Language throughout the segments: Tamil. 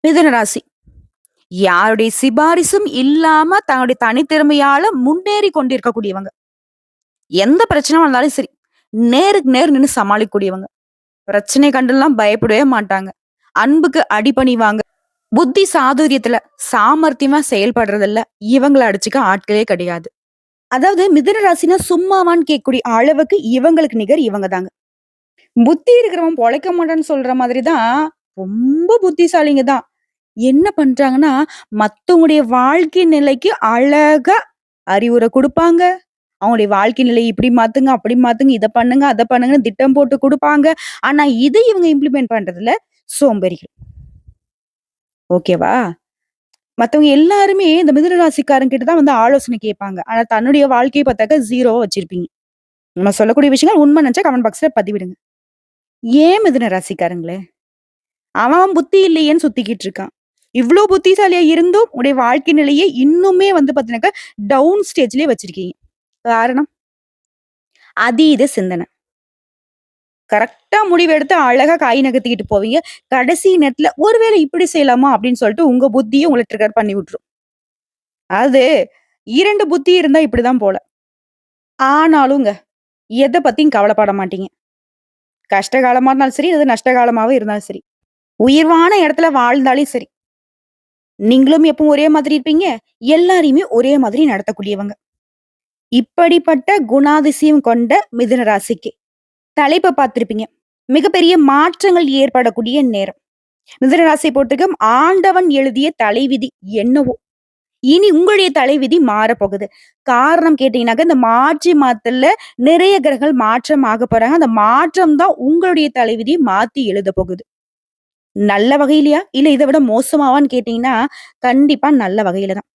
மிதுன ராசி. யாருடைய சிபாரிசும் இல்லாம தன்னுடைய தனித்திறமையால முன்னேறி கொண்டிருக்கக்கூடியவங்க. எந்த பிரச்சனை வந்தாலும் சரி, நேருக்கு நேர் நின்னு சமாளிக்கக்கூடியவங்க. பிரச்சனை கண்டுலாம் பயப்படவே மாட்டாங்க. அன்புக்கு அடிபணிவாங்க. புத்தி சாதுரியத்துல சாமர்த்தியமா செயல்படுறதுல இவங்கள அடிச்சுக்க ஆட்களே கிடையாது. அதாவது மிதுன ராசினா சும்மாவான்னு கேட்கக்கூடிய அளவுக்கு இவங்களுக்கு நிகர் இவங்க தாங்க. புத்தி இருக்கிறவன் பொழைக்க மாட்டான்னு சொல்ற மாதிரி தான் ரொம்ப புத்திசாலிங்க தான். என்ன பண்றாங்கன்னா, மத்தவங்களுடைய வாழ்க்கை நிலைக்கு அழகா அறிவுரை குடுப்பாங்க. அவங்களுடைய வாழ்க்கை நிலைய இப்படி மாத்துங்க, அப்படி மாத்துங்க, இத பண்ணுங்க, அத பண்ணுங்கன்னு திட்டம் போட்டு குடுப்பாங்க. ஆனா, இத இவங்க இம்ப்ளிமெண்ட் பண்றதுல சோம்பேறிகள். ஓகேவா? மத்தவங்க எல்லாருமே இந்த மிதுன ராசிக்காரங்க கிட்ட தான் வந்து ஆலோசனை கேட்பாங்க. ஆனா, தன்னுடைய வாழ்க்கைய பார்த்தாக்கா 0வா வச்சிருப்பீங்க. நம்ம சொல்லக்கூடிய விஷயங்கள் உண்மை நெனச்சா கமெண்ட் பாக்ஸ்ல பதிவிடுங்க. ஏன் மிதுன ராசிக்காரங்களே? அவன் அவன் புத்தி இல்லையேன்னு சுத்திக்கிட்டு இருக்கான். இவ்ளோ புத்திசாலியா இருந்தும் உடைய வாழ்க்கை நிலையை இன்னுமே வந்து பார்த்தீங்கன்னாக்கா, டவுன் ஸ்டேஜ்லயே வச்சிருக்கீங்க. காரணம்? அதீத சிந்தனை. கரெக்ட்டா முடிவெடுத்து அழகா காய் நகர்த்திக்கிட்டு போவீங்க. கடைசி நேரத்துல ஒருவேளை இப்படி செய்யலாமா? அப்படின்னு சொல்லிட்டு உங்க புத்தியே உங்கள ட்ரிகர் பண்ணி விட்டுரும். அது 2 புத்தி இருந்தா இப்படிதான் போல. ஆனாலுங்க, எத பத்தியும் கவலைப்பட மாட்டீங்க. கஷ்ட காலமா இருந்தாலும் சரி, அது நஷ்ட காலமாவே இருந்தாலும் சரி. உயர்வான இடத்துல வாழ்ந்தாலே சரி. நீங்களும் எப்பவும் ஒரே மாதிரி இருப்பீங்க. எல்லாரையுமே ஒரே மாதிரி நடத்தக்கூடியவங்க. இப்படிப்பட்ட குணாதிசயம் கொண்ட மிதுன ராசிக்கு தலைப்ப பார்த்திருப்பீங்க. மிகப்பெரிய மாற்றங்கள் ஏற்படக்கூடிய நேரம். மிதுன ராசியை பொறுத்தவரைக்கும் ஆண்டவன் எழுதிய தலைவிதி என்னவோ, இனி உங்களுடைய தலைவிதி மாறப்போகுது. காரணம் கேட்டீங்கன்னாக்க, இந்த மாற்றி மாத்தல்ல நிறைய கிரகங்கள் மாற்றம் ஆகப் போறாங்க. அந்த மாற்றம் தான் உங்களுடைய தலைவிதிய மாத்தி எழுதப் போகுது. நல்ல வகையிலயா? இல்ல இத விட மோசமாவான்னு கேட்டீங்கன்னா, கண்டிப்பா நல்ல வகையில தான்.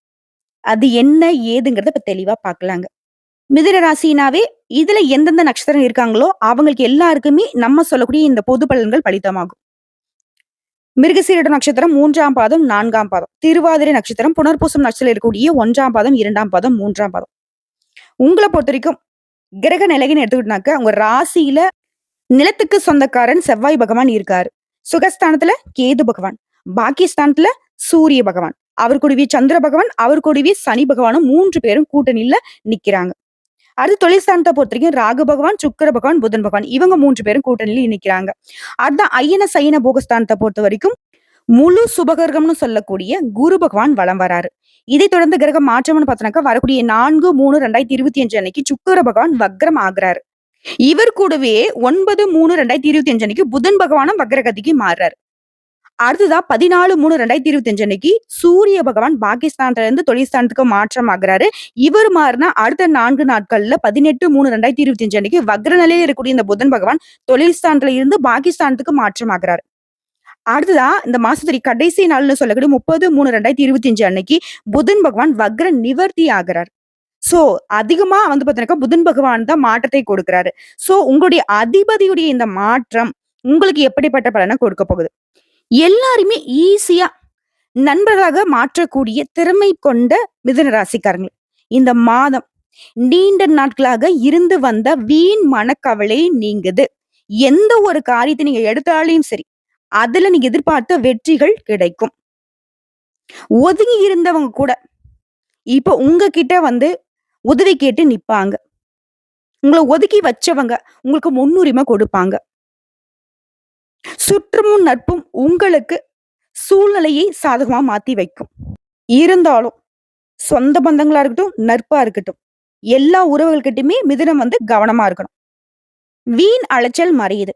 அது என்ன ஏதுங்கிறத இப்ப தெளிவா பார்க்கலாங்க. மிதுன ராசினாவே இதுல எந்தெந்த நட்சத்திரம் இருக்காங்களோ, அவங்களுக்கு எல்லாருக்குமே நம்ம சொல்லக்கூடிய இந்த பொது பலன்கள் பலிதமாகும். மிருகசீரிட நட்சத்திரம் 3ஆம் பாதம், 4ஆம் பாதம். திருவாதிரை நட்சத்திரம், புனர்பூசம் நட்சத்திரத்துல இருக்கக்கூடிய 1ஆம் பாதம், 2ஆம் பாதம், 3ஆம் பாதம். உங்கள பொறுத்தவரைக்கும் கிரக நிலைன்னு எடுத்துக்கிட்டோம்னாக்க, உங்க ராசியில நிலத்துக்கு சொந்தக்காரன் செவ்வாய் பகவான் இருக்காரு. சுகஸ்தானத்துல கேது பகவான், பாக்கியஸ்தானத்துல சூரிய பகவான், அவர் கூடவே சந்திர பகவான், அவர் கூடவே சனி பகவானும் 3 பேரும் கூட்டணியில நிக்கிறாங்க. அடுத்து தொழில் ஸ்தானத்த பொறுத்தவரைக்கும் ராகு பகவான், சுக்கிர பகவான், புதன் பகவான் இவங்க 3 பேரும் கூட்டணியில நிக்கிறாங்க. அதான் அயன சயன போகஸ்தானத்த பொறுத்தவரைக்கும் முழு சுபகிரகம்னு சொல்லக்கூடிய குரு பகவான் வலம் வராரு. இதைத் தொடர்ந்து கிரக மாற்றம்னு பார்த்தோம்னாக்கா வரக்கூடிய 4/3/2025 அன்னைக்கு சுக்கிர பகவான் வக்ரம் ஆகுறாரு. இவர் கூடவே 9/3/2025 அன்னைக்கு புதன் பகவானும் வக்ரகதிக்கு மாறுறாரு. அடுத்ததா 14/3/2025 அன்னைக்கு சூரிய பகவான் பாகிஸ்தான்ல இருந்து தொழில் ஸ்தானத்துக்கு மாற்றம் ஆகுறாரு. இவர் மாறுனா அடுத்த 4 நாட்கள்ல 18/3/2025 அன்னைக்கு வக்ர நிலையில இருக்கக்கூடிய இந்த புதன் பகவான் தொழில் ஸ்தானத்துல இருந்து பாகிஸ்தானத்துக்கு மாற்றம் ஆகுறாரு. அடுத்ததா இந்த மாசத்துடைய கடைசி நாள்னு சொல்லக்கூடிய 30/3/2025 அன்னைக்கு புதன் பகவான் வக்ர நிவர்த்தி ஆகுறார். சோ, அதிகமா வந்து பார்த்தீங்கன்னாக்கா, புதன் பகவான் தான் மாற்றத்தை கொடுக்கிறாரு. சோ, உங்களுடைய அதிபதியுடைய இந்த மாற்றம் உங்களுக்கு எப்படிப்பட்ட பலன கொடுக்க போகுது? எல்லாருமே ஈஸியா நண்பர்களாக மாற்றக்கூடிய திறமை கொண்ட மிதுன ராசிக்காரங்க. இந்த மாதம் நீண்ட நாட்களாக இருந்து வந்த வீண் மனக்கவலை நீங்குது. எந்த ஒரு காரியத்தை நீங்க எடுத்தாலும் சரி, அதுல நீங்க எதிர்பார்த்த வெற்றிகள் கிடைக்கும். ஒதுங்கி இருந்தவங்க கூட இப்ப உங்ககிட்ட வந்து உதவி கேட்டு நிப்பாங்க. உங்கள ஒதுக்கி வச்சவங்க உங்களுக்கு முன்னுரிமை கொடுப்பாங்க. சுற்றமும் நட்பும் உங்களுக்கு சூழ்நிலையை சாதகமா மாத்தி வைக்கும். இருந்தாலும் சொந்த பந்தங்களா இருக்கட்டும், நட்பா இருக்கட்டும், எல்லா உறவுகள்கிட்டயுமே மிதுனம் வந்து கவனமா இருக்கணும். வீண் அலைச்சல் மறையுது.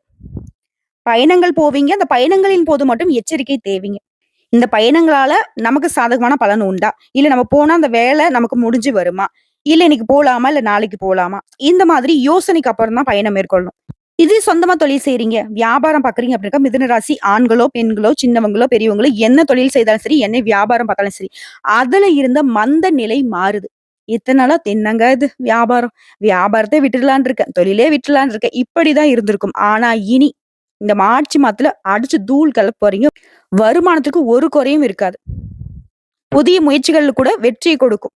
பயணங்கள் போவீங்க. அந்த பயணங்களின் போது மட்டும் எச்சரிக்கை தேவைங்க. இந்த பயணங்களால நமக்கு சாதகமான பலன் உண்டா? இல்ல நம்ம போனா அந்த வேலை நமக்கு முடிஞ்சு வருமா? இல்ல இன்னைக்கு போலாமா? இல்ல நாளைக்கு போலாமா? இந்த மாதிரி யோசனைக்கு அப்புறம் தான் பயணம் மேற்கொள்ளணும். இதே சொந்தமா தொழில் செய்றீங்க, வியாபாரம் பார்க்குறீங்க அப்படின்னா மிதுன ராசி ஆண்களோ, பெண்களோ, சின்னவங்களோ, பெரியவங்களோ என்ன தொழில் செய்தாலும் சரி, என்ன வியாபாரம் பார்த்தாலும் சரி, அதுல இருந்த மந்த நிலை மாறுது. இத்தன நாளா என்னங்க இது வியாபாரம், வியாபாரத்த விட்டுடலான்னு இருக்கேன், தொழிலே விட்டுடலான்னு இருக்கேன். இப்படிதான் இருந்திருக்கும். ஆனா இனி இந்த மார்ச் மாதத்துல அடிச்சு தூள் கிளப்ப போறீங்க. வருமானத்துக்கு ஒரு குறையும் இருக்காது. புதிய முயற்சிகள்ல கூட வெற்றியை கொடுக்கும்.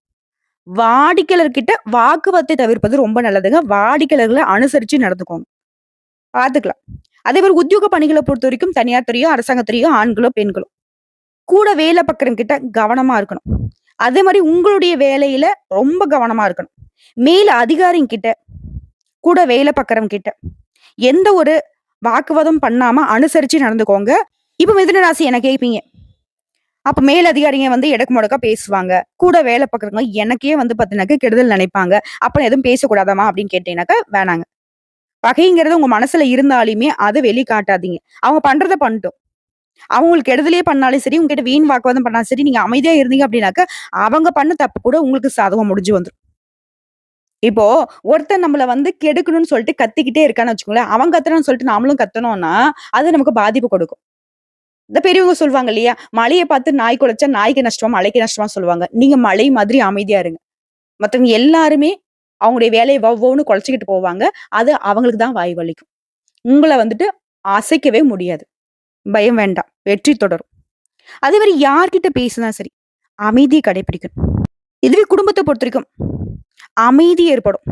வாடிக்கையாளர்கிட்ட வாக்குவாதத்தை தவிர்ப்பது ரொம்ப நல்லதுங்க. வாடிக்கையாளர்களை அனுசரிச்சு நடந்துக்கோங்க. பாத்துக்கலாம். அதே மாரி உத்தியோக பணிகள பொறுத்தவரைக்கும் தனியார் துறையோ, அரசாங்கத் துறையோ, ஆண்களோ, பெண்களோ கூட வேலை பார்க்குறவங்க கிட்ட கவனமா இருக்கணும். அதே மாரி உங்களுடைய வேலையில ரொம்ப கவனமா இருக்கணும். மேல அதிகாரிங்கிட்ட, கூட வேலை பார்க்குறவங்க கிட்ட எந்த ஒரு வாக்குவாதம் பண்ணாம அனுசரிச்சு நடந்துக்கோங்க. இப்ப மிதுன ராசி என்ன கேட்பீங்க. அப்ப மேல் அதிகாரிங்க வந்து எடக்கு முடக்கா பேசுவாங்க. கூட வேலை பார்க்குறவங்க எனக்கே வந்து பார்த்தீங்கன்னாக்க கெடுதல் நினைப்பாங்க. அப்ப எதுவும் பேசக்கூடாதாம்மா அப்படின்னு கேட்டீங்கன்னாக்கா வேணாங்க. பகைங்கிறது உங்க மனசுல இருந்தாலுமே அத வெளிக்காட்டாதீங்க. அவங்க பண்றத பண்ணட்டும். அவங்களுக்கு கெடுதலே பண்ணாலும் சரி, உங்ககிட்ட வீண் வாக்குவாதம் பண்ணாலும் சரி, நீங்க அமைதியா இருந்தீங்க அப்படின்னாக்க, அவங்க பண்ண தப்பு கூட உங்களுக்கு சாதகமா முடிஞ்சு வந்துரும். இப்போ ஒருத்தன் நம்மள வந்து கெடுக்கணும்னு சொல்லிட்டு கத்திக்கிட்டே இருக்கான்னு வச்சுக்கோங்களேன், அவன் கத்துறான்னு சொல்லிட்டு நாமளும் கத்துனோம்னா, அது நமக்கு பாதிப்பு கொடுக்கும். இந்த பெரியவங்க சொல்லுவாங்க இல்லையா? "மழைய பார்த்து நாய் குலைச்சா நாய்க்கு நஷ்டமா, மழைக்கு நஷ்டமா" சொல்லுவாங்க. நீங்க மழை மாதிரி அமைதியா இருங்க. மத்தவங்க எல்லாருமே அவங்களுடைய வேலைய வவ்வுன்னு குலைச்சுக்கிட்டு போவாங்க. அது அவங்களுக்கு தான் வாய் வலிக்கும். உங்கள வந்துட்டு அசைக்கவே முடியாது. பயம் வேண்டாம். வெற்றி தொடரும். அதே மாரி யார்கிட்ட பேசினா சரி, அமைதிய கடைப்பிடிக்கணும். இதுவே குடும்பத்த பொறுத்தவரைக்கும் அமைதி ஏற்படும்.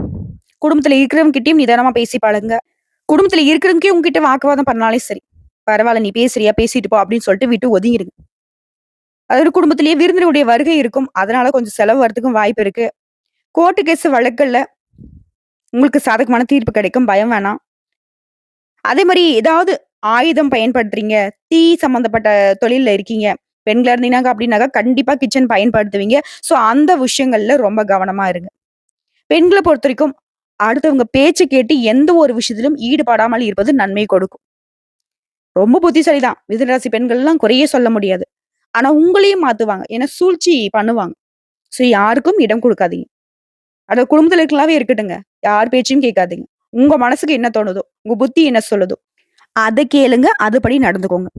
குடும்பத்துல இருக்கிறவங்க கிட்டயும் நிதானமா பேசி பழகுங்க. குடும்பத்துல இருக்கிறவங்கயே உங்ககிட்ட வாக்குவாதம் பண்ணாலே சரி. "பரவால்ல நீ பேசுறியா? பேசிட்டு போ" அப்படின்னு சொல்லிட்டு விட்டு ஒதுங்கிருங்க. அதாவது குடும்பத்திலேயே விருந்தினருடைய வருகை இருக்கும். அதனால கொஞ்சம் செலவு வரதுக்கும் வாய்ப்பு இருக்கு. கோர்ட்டு கேஸ் வழக்குகள்ல உங்களுக்கு சாதகமான தீர்ப்பு கிடைக்கும். பயம் வேணாம். அதே மாரி ஏதாவது ஆயுதம் பயன்படுத்துறீங்க, தீ சம்மந்தப்பட்ட தொழில்ல இருக்கீங்க. பெண்களா இருந்தீங்கனாக்க அப்படின்னாக்கா கண்டிப்பா கிச்சன் பயன்படுத்துவீங்க. ஸோ அந்த விஷயங்கள்ல ரொம்ப கவனமா இருங்க. பெண்கள பொறுத்தவரைக்கும் அடுத்தவங்க பேச்ச கேட்டு எந்த ஒரு விஷயத்திலும் ஈடுபடாமல் இருப்பது நன்மை கொடுக்கும். ரொம்ப புத்திசாலி தான். மிதுன ராசி பெண்கள்லாம் குறையே சொல்ல முடியாது. ஆனா உங்களையும் மாத்துவாங்க. ஏன்னா சூழ்ச்சி பண்ணுவாங்க. ஸோ யாருக்கும் இடம் குடுக்காதீங்க. அது குடும்பத்துல இருக்கலாவே இருக்கட்டுங்க. யார் பேச்சையும் கேட்காதீங்க. உங்க மனசுக்கு என்ன தோணுதோ, உங்க புத்தி என்ன சொல்லுதோ, அத கேளுங்க. அதுபடி நடந்துக்கோங்க.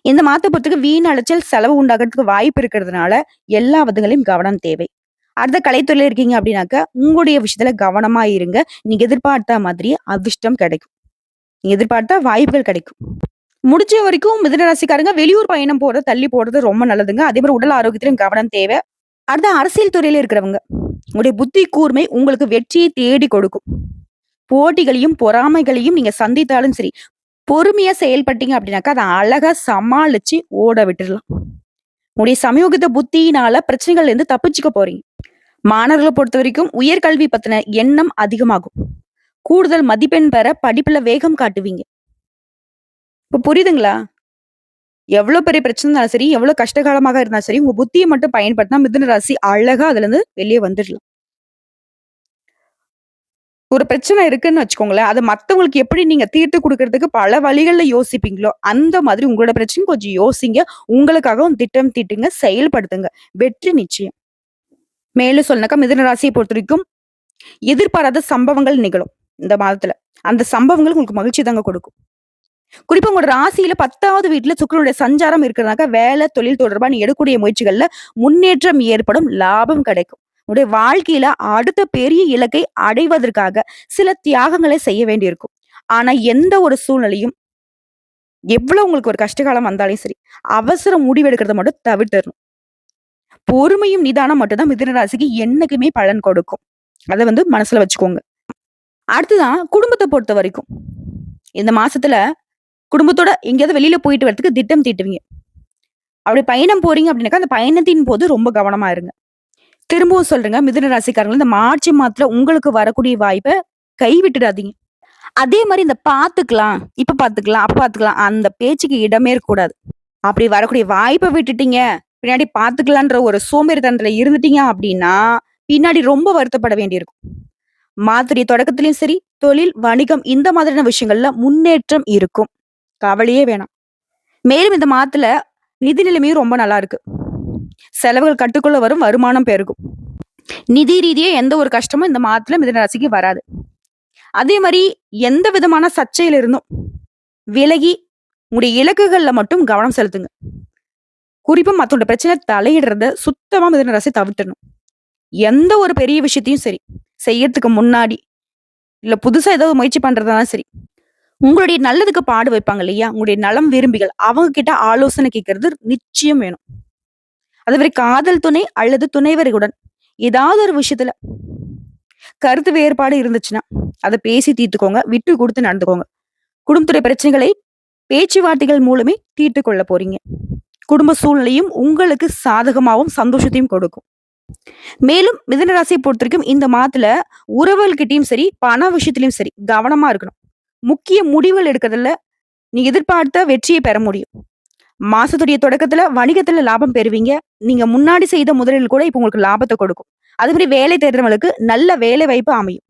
இந்த மாத்த பொறுத்தவரைக்கும் வீண் அலைச்சல், செலவு உண்டாகுறதுக்கு வாய்ப்பு இருக்கிறதுனால, எல்லா விதங்களையும் கவனம் தேவை. அடுத்த கலைத்துறையில இருக்கீங்க அப்படின்னாக்க, உங்களுடைய விஷயத்துல கவனமா இருங்க. நீங்க எதிர்பார்த்த மாதிரியே அதிர்ஷ்டம் கிடைக்கும். நீங்க எதிர்பார்த்த வாய்ப்புகள் கிடைக்கும். முடிஞ்ச வரைக்கும் மிதுன ராசிக்காரங்க வெளியூர் பயணம் போறது, தள்ளி போறது ரொம்ப நல்லதுங்க. அதே மாரி உடல் ஆரோக்கியத்திலும் கவனம் தேவை. அடுத்து அரசியல் துறையில இருக்கிறவங்க, உங்களுடைய புத்தி கூர்மை உங்களுக்கு வெற்றியை தேடி கொடுக்கும். போட்டிகளையும், பொறாமைகளையும் நீங்க சந்தித்தாலும் சரி, பொறுமையா செயல்பட்டீங்க அப்படின்னாக்கா, அத அழகா சமாளிச்சு ஓட விட்டுறலாம். உங்களுடைய சமயோகித புத்தியினால பிரச்சனைகள்ல இருந்து தப்பிச்சுக்க போறீங்க. மாணவர்கள பொறுத்தவரைக்கும் உயர்கல்வி பத்தின எண்ணம் அதிகமாகும். கூடுதல் மதிப்பெண் பெற படிப்புல வேகம் காட்டுவீங்க. இப்ப புரியுதுங்களா? எவ்ளோ பெரிய பிரச்சனை இருந்தாலும் சரி, எவ்ளோ கஷ்டகாலமாக இருந்தாலும் சரி, உங்க புத்திய மட்டும் பயன்படுத்தினா மிதுன ராசி அழகா அதுலருந்து வெளிய வந்துடலாம். ஒரு பிரச்சனை இருக்குன்னு வச்சுக்கோங்களேன், அத மத்தவங்களுக்கு எப்படி நீங்க தீர்த்து குடுக்குறதுக்கு பல வழிகள்ல யோசிப்பீங்களோ, அந்த மாதிரி உங்களோட பிரச்சனையும் கொஞ்சம் யோசிங்க. உங்களுக்காகவும் திட்டம் தீட்டுங்க, செயல்படுத்துங்க. வெற்றி நிச்சயம். மேலும் சொல்லனாக்கா மிதுன ராசிய பொறுத்தவரைக்கும் எதிர்பாராத சம்பவங்கள் நிகழும் இந்த மாதத்துல. அந்த சம்பவங்கள் உங்களுக்கு மகிழ்ச்சி தாங்க கொடுக்கும். குறிப்பா உங்களோட ராசியில 10வது வீட்ல சுக்கிரனுடைய சஞ்சாரம் இருக்கிறதுனால வேலை, தொழில் தொடர்பா நீங்க எடுக்கக்கூடிய முயற்சிகள்ல முன்னேற்றம் ஏற்படும், லாபம் கிடைக்கும். உங்களுடைய வாழ்க்கையில அடுத்த பெரிய இலக்கை அடைவதற்காக சில தியாகங்களை செய்ய வேண்டியிருக்கும். ஆனா எந்த ஒரு சூழ்நிலையும் எவ்வளவு உங்களுக்கு ஒரு கஷ்டகாலம் வந்தாலும் சரி, அவசர முடிவு எடுக்கிறத மட்டும் தவிர்த்தரணும். பொறுமையும் நிதானம் மட்டும் தான் மிதுன ராசிக்கு என்னைக்குமே பலன் கொடுக்கும். அத வந்து மனசுல வச்சுக்கோங்க. அடுத்ததான் குடும்பத்த பொறுத்த வரைக்கும். இந்த மாசத்துல குடும்பத்தோட எங்கேயாவது வெளியில போயிட்டு வரதுக்கு திட்டம் தீட்டுவீங்க. அப்படி பயணம் போறீங்க அப்படின்னாக்கா, அந்த பயணத்தின் போது ரொம்ப கவனமா இருங்க. திரும்பவும் சொல்றேங்க, மிதுன ராசிக்காரங்கள இந்த மார்ச் மாதத்துல உங்களுக்கு வரக்கூடிய வாய்ப்ப கைவிட்டுடாதீங்க. அதே மாரி இந்த பாத்துக்கலாம், இப்ப பாத்துக்கலாம், அப்ப பாத்துக்கலாம் அந்த பேச்சுக்கு இடமே இருக்கக்கூடாது. அப்படி வரக்கூடிய வாய்ப்ப விட்டுட்டீங்க, பின்னாடி பாத்துக்கலான்ற ஒரு சோம்பேறித்தனத்துல இருந்துட்டீங்க அப்படின்னா, பின்னாடி ரொம்ப வருத்தப்பட வேண்டியிருக்கும். மாதிரி தொடக்கத்திலயும் சரி, தொழில், வணிகம் இந்த மாதிரியான விஷயங்கள்ல முன்னேற்றம் இருக்கும். கவலையே வேணாம். மேலும் இந்த மாதத்துல நிதி நிலைமையும் ரொம்ப நல்லா இருக்கு. செலவுகள் கட்டுக்குள்ள வரும், வருமானம் பெருகும். நிதி ரீதியா எந்த ஒரு கஷ்டமும் இந்த மாதத்துல மிதுன ராசிக்கு வராது. அதே மாரி எந்த விதமான சர்ச்சையில இருந்தும் விலகி உங்களுடைய இலக்குகள்ல மட்டும் கவனம் செலுத்துங்க. குறிப்பா மத்தவங்களோட பிரச்சனை தலையிடுறத சுத்தமா மிதுன ராசி தவிர்த்துடணும். எந்த ஒரு பெரிய விஷயத்தையும் சரி, செய்யறதுக்கு முன்னாடி, இல்ல புதுசா ஏதாவது முயற்சி பண்றதாலும் சரி, உங்களுடைய நல்லதுக்கு பாடு வைப்பாங்க இல்லையா? உங்களுடைய நலம் விரும்பிகள், அவங்க கிட்ட ஆலோசனை கேட்கறது நிச்சயம் வேணும். அதுவரை காதல் துணை அல்லது துணைவருடன் ஏதாவது ஒரு விஷயத்துல கருத்து வேறுபாடு இருந்துச்சுன்னா, அத பேசி தீர்த்துக்கோங்க. விட்டு குடுத்து நடந்துக்கோங்க. குடும்பத்துடைய பிரச்சனைகளை பேச்சுவார்த்தைகள் மூலமே தீர்த்துக் கொள்ள போறீங்க. குடும்ப சூழ்நிலையும் உங்களுக்கு சாதகமாகவும் சந்தோஷத்தையும் கொடுக்கும். மேலும் மிதுன ராசியை பொறுத்தவரைக்கும் இந்த மாதத்துல உறவுகள்கிட்டயும் சரி, பண விஷயத்திலயும் சரி கவனமா இருக்கணும். முக்கிய முடிவுகள் எடுக்கிறதுல நீங்க எதிர்பார்த்த வெற்றியை பெற முடியும். மாசத்துடைய தொடக்கத்துல வணிகத்துல லாபம் பெறுவீங்க. நீங்க முன்னாடி செய்த முதலீடு கூட இப்ப உங்களுக்கு லாபத்த கொடுக்கும். அதே மாரி வேலை தேடுறவங்களுக்கு நல்ல வேலை வாய்ப்பு அமையும்.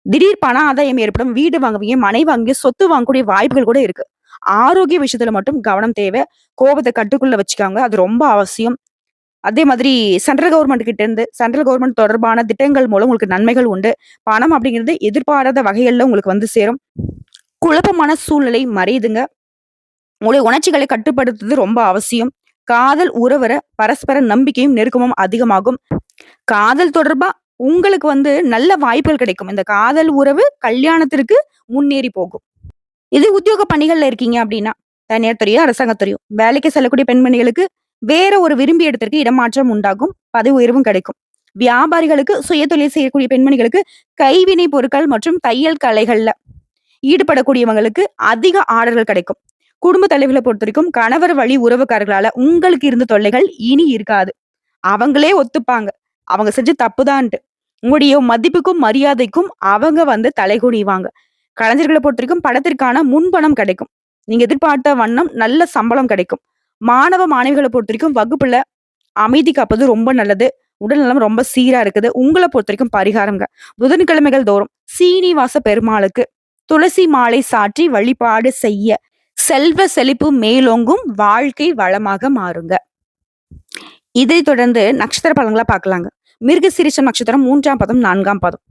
திடீர் பண ஆதாயம் ஏற்படும். வீடு வாங்குவீங்க, மனை வாங்குவீங்க, சொத்து வாங்கக்கூடிய வாய்ப்புகள் கூட இருக்கு. ஆரோக்கிய விஷயத்துல மட்டும் கவனம் தேவை. கோபத்த கட்டுக்குள்ள வச்சுக்காங்க. அது ரொம்ப அவசியம். அதே மாதிரி சென்ட்ரல் கவர்மெண்ட் தொடர்பான திட்டங்கள் மூலம் உங்களுக்கு நன்மைகள் உண்டு. பணம் அப்படிங்கிறது எதிர்பாராத வகைகள்ல உங்களுக்கு வந்து சேரும். குழப்பமான சூழ்நிலை மறையுதுங்க. உங்களுடைய உணர்ச்சிகளை கட்டுப்படுத்துறது ரொம்ப அவசியம். காதல் உறவுற பரஸ்பர நம்பிக்கையும் நெருக்கமும் அதிகமாகும். காதல் தொடர்பா உங்களுக்கு வந்து நல்ல வாய்ப்புகள் கிடைக்கும். இந்த காதல் உறவு கல்யாணத்திற்கு முன்னேறி போகும். இது உத்தியோக பணிகள்ல இருக்கீங்க அப்படின்னா, தனியார் துறையோ, அரசாங்கத்துறையோ வேலைக்கு செல்லக்கூடிய பெண்மணிகளுக்கு வேற ஒரு விரும்பிய இடத்திற்கு இடமாற்றம் உண்டாகும். பதவி உயர்வும் கிடைக்கும். வியாபாரிகளுக்கு, சுயதொழில் செய்யக்கூடிய பெண்மணிகளுக்கு கைவினை பொருட்கள் மற்றும் தையல் கலைகள்ல ஈடுபடக்கூடியவங்களுக்கு அதிக ஆர்டர்கள் கிடைக்கும். குடும்ப தலைவர்களை பொறுத்தவரைக்கும் கணவர் வழி உறவுக்காரர்களால உங்களுக்கு இருந்த தொல்லைகள் இனி இருக்காது. அவங்களே ஒத்துப்பாங்க. அவங்க செஞ்ச தப்புதான்ட்டு. உங்களுடைய மதிப்புக்கும் மரியாதைக்கும் அவங்க வந்து தலைகுனிவாங்க. கலைஞர்களை பொறுத்தவரைக்கும் படத்திற்கான முன்பணம் கிடைக்கும். நீங்க எதிர்பார்த்த வண்ணம் நல்ல சம்பளம் கிடைக்கும். மாணவ மாணவிகளை பொறுத்தவரைக்கும் வகுப்புல அமைதி காப்பது ரொம்ப நல்லது. உடல் நலம் ரொம்ப சீரா இருக்குது. உங்களை பொறுத்தவரைக்கும் பரிகாரங்க. புதன்கிழமைகள் தோறும் சீனிவாச பெருமாளுக்கு துளசி மாலை சாற்றி வழிபாடு செய்ய செல்வ செழிப்பு மேலோங்கும், வாழ்க்கை வளமாக மாறுங்க. இதை தொடர்ந்து நட்சத்திர பலன்களா பார்க்கலாங்க. மிருகசீரிஷம் நட்சத்திரம் 3ஆம் பாதம் 4ஆம் பாதம்.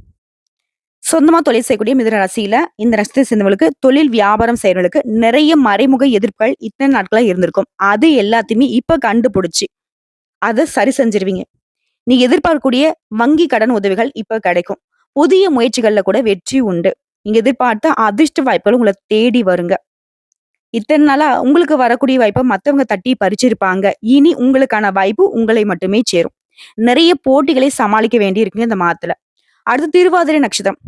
சொந்தமா தொழில் செய்யக்கூடிய மிதுன ராசியில இந்த நட்சத்திரத்தை சேர்ந்தவங்களுக்கு தொழில் வியாபாரம் செய்யறவங்களுக்கு நிறைய மறைமுக எதிர்ப்புகள் இத்தனை நாட்களா இருந்திருக்கும். அது எல்லாத்தையுமே இப்ப கண்டுபிடிச்சு அதை சரி செஞ்சிருவீங்க. நீ எதிர்பார்க்கக்கூடிய வங்கி கடன் உதவிகள் இப்ப கிடைக்கும். புதிய முயற்சிகள்ல கூட வெற்றி உண்டு. நீங்க எதிர்பார்த்த அதிர்ஷ்ட வாய்ப்புகள் உங்களை தேடி வருங்க. இத்தனை நாளா உங்களுக்கு வரக்கூடிய வாய்ப்பை மத்தவங்க தட்டி பறிச்சிருப்பாங்க. இனி உங்களுக்கான வாய்ப்பு உங்களை மட்டுமே சேரும். நிறைய போட்டிகளை சமாளிக்க வேண்டி இருக்குங்க இந்த மாதத்துல. அடுத்து திருவாதிரை நட்சத்திரம்.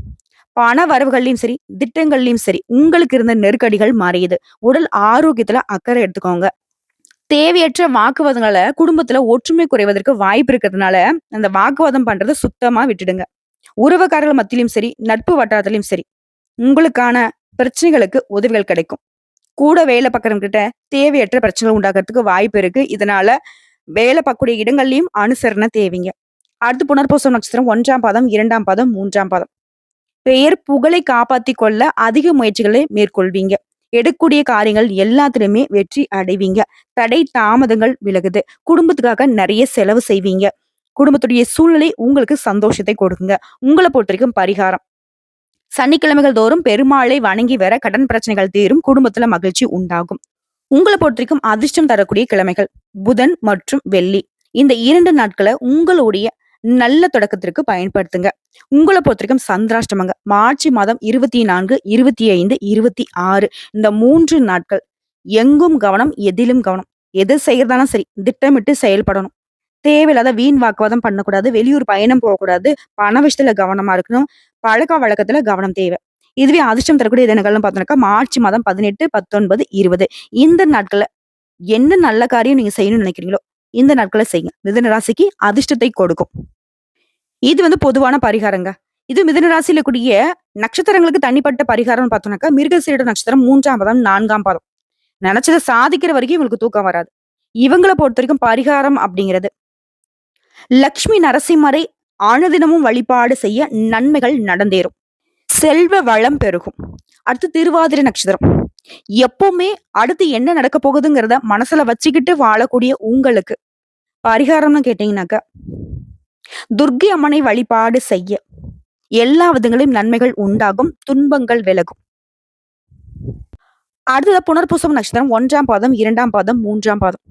பண வரவுகள்லயும் சரி, திட்டங்கள்லயும் சரி உங்களுக்கு இருந்த நெருக்கடிகள் மாறியது. உடல் ஆரோக்கியத்துல அக்கறை எடுத்துக்கோங்க. தேவையற்ற வாக்குவாதங்களை குடும்பத்துல ஒற்றுமை குறைவதற்கு வாய்ப்பு இருக்கிறதுனால அந்த வாக்குவாதம் பண்றதை சுத்தமா விட்டுடுங்க. உறவுக்காரர்கள் மத்தியிலும் சரி, நட்பு வட்டாரத்திலும் சரி உங்களுக்கான பிரச்சனைகளுக்கு உதவிகள் கிடைக்கும். கூட வேலை பார்க்கறவங்க கிட்ட தேவையற்ற பிரச்சனைகள் உண்டாக்குறதுக்கு வாய்ப்பு இருக்கு. இதனால வேலை பார்க்கக்கூடிய இடங்கள்லயும் அனுசரணை தேவைங்க. அடுத்து புனர்பூசம் நட்சத்திரம் 1ஆம் பாதம், 2ஆம் பாதம், 3ஆம் பாதம். பெயர் புகழை காப்பாத்தி கொள்ள அதிக முயற்சிகளை மேற்கொள்வீங்க. எடுக்கக்கூடிய காரியங்கள் எல்லாத்திலுமே வெற்றி அடைவீங்க. தடை தாமதங்கள் விலகுது. குடும்பத்துக்காக நிறைய செலவு செய்வீங்க. குடும்பத்துடைய சூழ்நிலை உங்களுக்கு சந்தோஷத்தை கொடுக்குங்க. உங்களை பொறுத்த வரைக்கும் பரிகாரம். சனிக்கிழமைகள் தோறும் பெருமாளை வணங்கி வர கடன் பிரச்சனைகள் தீரும். குடும்பத்துல மகிழ்ச்சி உண்டாகும். உங்களை பொறுத்த வரைக்கும் அதிர்ஷ்டம் தரக்கூடிய கிழமைகள் புதன் மற்றும் வெள்ளி. இந்த 2 நாட்களை உங்களுடைய நல்ல தொடக்கத்திற்கு பயன்படுத்துங்க. உங்களை பொறுத்த வரைக்கும் சந்திராஷ்டமங்க. மார்ச் மாதம் 24, 25, 26 இந்த 3 நாட்கள் எங்கும் கவனம், எதிலும் கவனம். எது செய்யறதாலும் சரி திட்டமிட்டு செயல்படணும். தேவையில்லாத வீண் வாக்குவாதம் பண்ணக்கூடாது. வெளியூர் பயணம் போகக்கூடாது. பண விஷயத்துல கவனமா இருக்கணும். பழக்க வழக்கத்துல கவனம் தேவை. இதுவே அதிர்ஷ்டம் தரக்கூடிய தினங்கள்னு பார்த்தோம்னாக்கா மார்ச் மாதம் 18, 19, 20 இந்த நாட்கள்ல என்ன நல்ல காரியம் நீங்க செய்யணும்னு நினைக்கிறீங்களோ இந்த நாட்களை செய்யுங்க. மிதுன ராசிக்கு அதிர்ஷ்டத்தை கொடுக்கும். இது வந்து பொதுவான பரிகாரங்க. இது மிதுன ராசியில கூடிய நட்சத்திரங்களுக்கு தனிப்பட்ட பரிகாரம்னு பார்த்தோம்னாக்கா மிருகசீரிட நட்சத்திரம் 3ஆம் பாதம், 4ஆம் பாதம். நினைச்சதை சாதிக்கிற வரைக்கும் இவங்களுக்கு தூக்கம் வராது. இவங்களை பொறுத்த வரைக்கும் பரிகாரம் அப்படிங்கிறது லக்ஷ்மி நரசிம்மரை அனுதினமும் வழிபாடு செய்ய நன்மைகள் நடந்தேறும். செல்வ வளம் பெருகும். அடுத்து திருவாதிரை நட்சத்திரம். எப்பவுமே அடுத்து என்ன நடக்க போகுதுங்கிறத மனசுல வச்சுக்கிட்டு வாழக்கூடிய உங்களுக்கு பரிகாரம்னு கேட்டீங்கன்னாக்கா துர்க்கை அம்மனை வழிபாடு செய்ய எல்லா விதங்களையும் நன்மைகள் உண்டாகும். துன்பங்கள் விலகும். அடுத்தது புனர்பூசம் நட்சத்திரம் 1ஆம் பாதம், 2ஆம் பாதம், 3ஆம் பாதம்.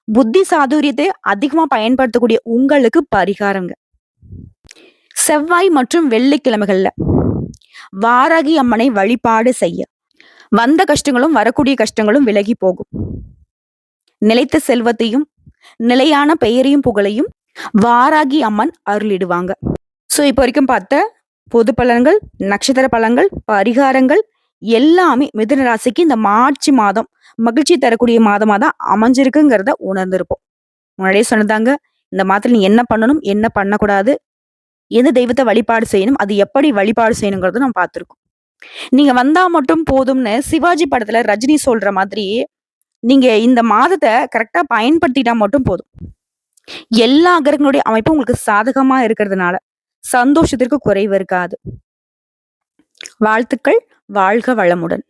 புத்தி சாதுரியத்தை அதிகமா பயன்படுத்தக்கூடிய உங்களுக்கு பரிகாரங்க. செவ்வாய் மற்றும் வெள்ளிக்கிழமைகள்ல வாராகி அம்மனை வழிபாடு செய்ய வந்த கஷ்டங்களும் வரக்கூடிய கஷ்டங்களும் விலகி போகும். நிலைத்த செல்வத்தையும் நிலையான பெயரையும் புகழையும் வாராகி அம்மன் அருளிடுவாங்க. சோ இப்போ வரைக்கும் பார்த்த பொது பலன்கள், நட்சத்திர பலன்கள், பரிகாரங்கள் எல்லாமே மிதுன ராசிக்கு இந்த மார்ச் மாதம் மகிழ்ச்சி தரக்கூடிய மாதமா தான் அமைஞ்சிருக்குங்கிறத உணர்ந்திருப்போம். முன்னாடியே சொன்னதாங்க, இந்த மாதத்துல நீ என்ன பண்ணணும், என்ன பண்ணக்கூடாது, எந்த தெய்வத்த வழிபாடு செய்யணும், அது எப்படி வழிபாடு செய்யணுங்கிறத நம்ம பார்த்திருக்கோம். நீங்க வந்தா மட்டும் போதும்னு சிவாஜி படத்துல ரஜினி சொல்ற மாதிரி, நீங்க இந்த மாதத்த கரெக்ட்டா பயன்படுத்திட்டா மட்டும் போதும். எல்லா கிரகங்களுடைய அமைப்பும் உங்களுக்கு சாதகமா இருக்கிறதுனால, சந்தோஷத்திற்கு குறைவு இருக்காது. வாழ்த்துக்கள். வாழ்க வளமுடன்.